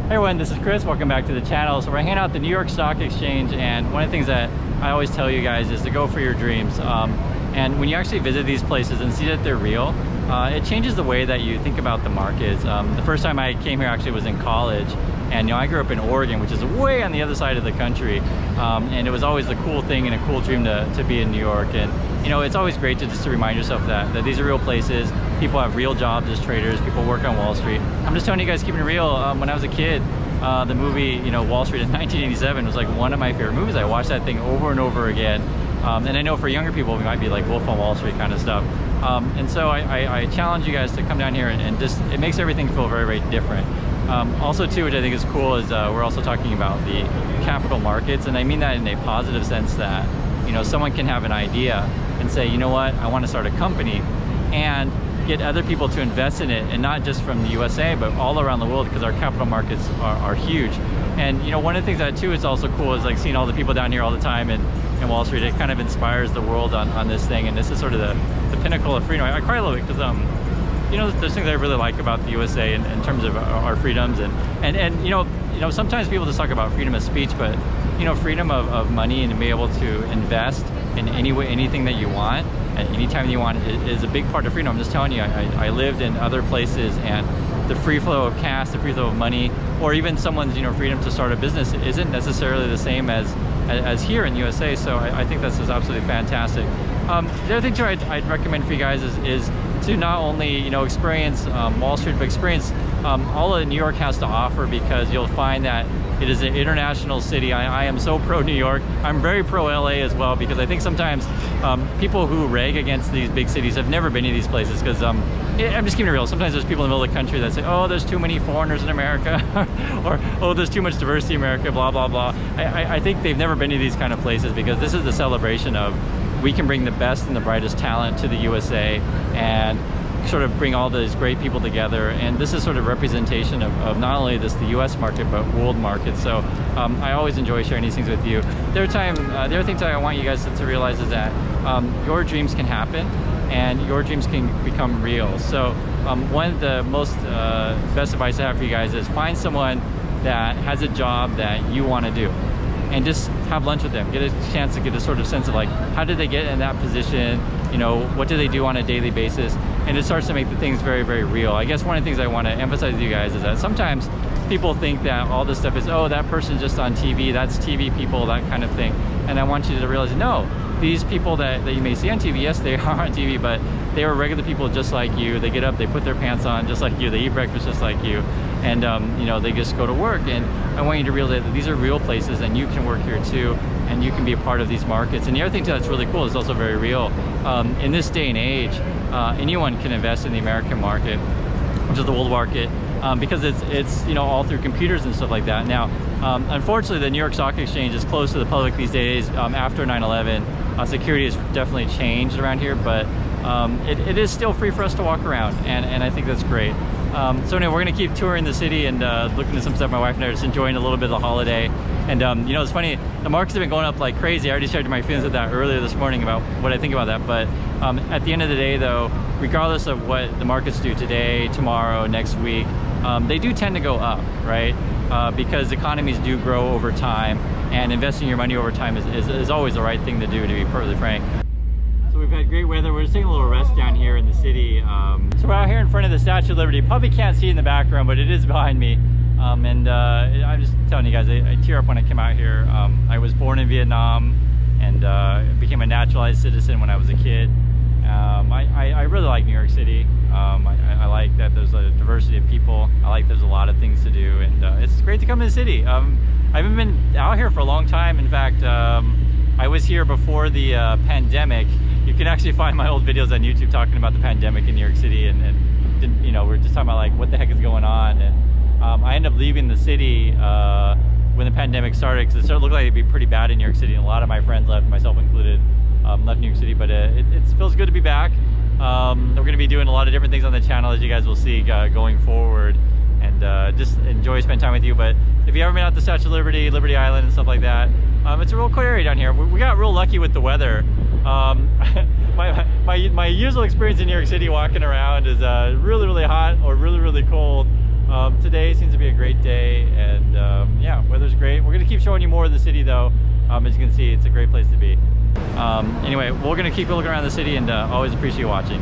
Hey everyone, this is Chris. Welcome back to the channel. So we're hanging out at the New York Stock Exchange, and one of the things that I always tell you guys is to go for your dreams. And when you actually visit these places and see that they're real, it changes the way that you think about the markets. The first time I came here actually was in college, and I grew up in Oregon, which is way on the other side of the country. And it was always the cool thing and a cool dream to be in New York. And it's always great to just to remind yourself that these are real places. People have real jobs as traders. People work on Wall Street. I'm just telling you guys, keeping it real. When I was a kid, the movie, Wall Street in 1987 was like one of my favorite movies. I watched that thing over and over again. And I know for younger people, it might be like Wolf on Wall Street kind of stuff. And so I challenge you guys to come down here and just, it makes everything feel very, very different. Also too, which I think is cool, is we're also talking about the capital markets. And I mean that in a positive sense that, someone can have an idea and say, you know what, I want to start a company, and get other people to invest in it, and not just from the USA, but all around the world, because our capital markets are huge. And one of the things that too is also cool is like seeing all the people down here all the time in Wall Street. It kind of inspires the world on this thing, and this is sort of the pinnacle of freedom. I quite love it because there's things I really like about the USA in terms of our freedoms, and sometimes people just talk about freedom of speech, but freedom of money and to be able to invest in anything that you want at any time you want is a big part of freedom. I'm just telling you, I lived in other places, and the free flow of cash, the free flow of money, or even someone's freedom to start a business isn't necessarily the same as here in the USA. So I think this is absolutely fantastic. The other thing too I'd recommend for you guys is to not only experience Wall Street, but experience all that New York has to offer, because you'll find that it is an international city. I am so pro New York. I'm very pro LA as well, because I think sometimes people who rag against these big cities have never been to these places, because I'm just keeping it real. Sometimes there's people in the middle of the country that say, oh, there's too many foreigners in America, or oh, there's too much diversity in America, blah, blah, blah. I think they've never been to these kind of places, because this is the celebration of we can bring the best and the brightest talent to the USA and sort of bring all these great people together. And this is sort of representation of not only the US market, but world market. So I always enjoy sharing these things with you. The other things that I want you guys to realize is that your dreams can happen, and your dreams can become real. So one of the most best advice I have for you guys is find someone that has a job that you want to do, and just have lunch with them. Get a chance to get a sort of sense of like, how did they get in that position? What do they do on a daily basis? And it starts to make the things very, very real. I guess one of the things I want to emphasize with you guys is that sometimes people think that all this stuff is, oh, that person's just on TV, that's TV people, that kind of thing. And I want you to realize, no, these people that you may see on TV, yes, they are on TV, but they are regular people just like you. They get up, they put their pants on just like you, they eat breakfast just like you, and they just go to work. And I want you to realize that these are real places, and you can work here too, and you can be a part of these markets. And the other thing that's really cool is also very real. In this day and age, anyone can invest in the American market, which is the world market, because it's all through computers and stuff like that. Now, unfortunately, the New York Stock Exchange is closed to the public these days. After 9/11, security has definitely changed around here, but it is still free for us to walk around, and I think that's great. So anyway, we're gonna keep touring the city and looking at some stuff. My wife and I are just enjoying a little bit of the holiday. And it's funny, the markets have been going up like crazy. I already shared my feelings with that earlier this morning about what I think about that. But at the end of the day though, regardless of what the markets do today, tomorrow, next week, they do tend to go up, right? Because economies do grow over time, and investing your money over time is always the right thing to do, to be perfectly frank. So we've had great weather. We're just taking a little rest down here in the city. So we're out here in front of the Statue of Liberty. Probably can't see in the background, but it is behind me. I'm just telling you guys, I tear up when I came out here. I was born in Vietnam, and became a naturalized citizen when I was a kid. I really like New York City. I like that there's a diversity of people. I like there's a lot of things to do, and it's great to come to the city. I haven't been out here for a long time. In fact, I was here before the pandemic. You can actually find my old videos on YouTube talking about the pandemic in New York City, and we're just talking about like what the heck is going on. And I ended up leaving the city when the pandemic started, because it started to look like it'd be pretty bad in New York City, and a lot of my friends left, myself included, left New York City. But it feels good to be back. We're going to be doing a lot of different things on the channel, as you guys will see going forward, and just enjoy spending time with you. But if you ever been out to Statue of Liberty, Liberty Island and stuff like that, it's a real cool area down here. We got real lucky with the weather. My usual experience in New York City walking around is really, really hot or really, really cold. Today seems to be a great day, and yeah, weather's great. We're gonna keep showing you more of the city though. As you can see, it's a great place to be. Anyway, we're gonna keep looking around the city, and always appreciate watching.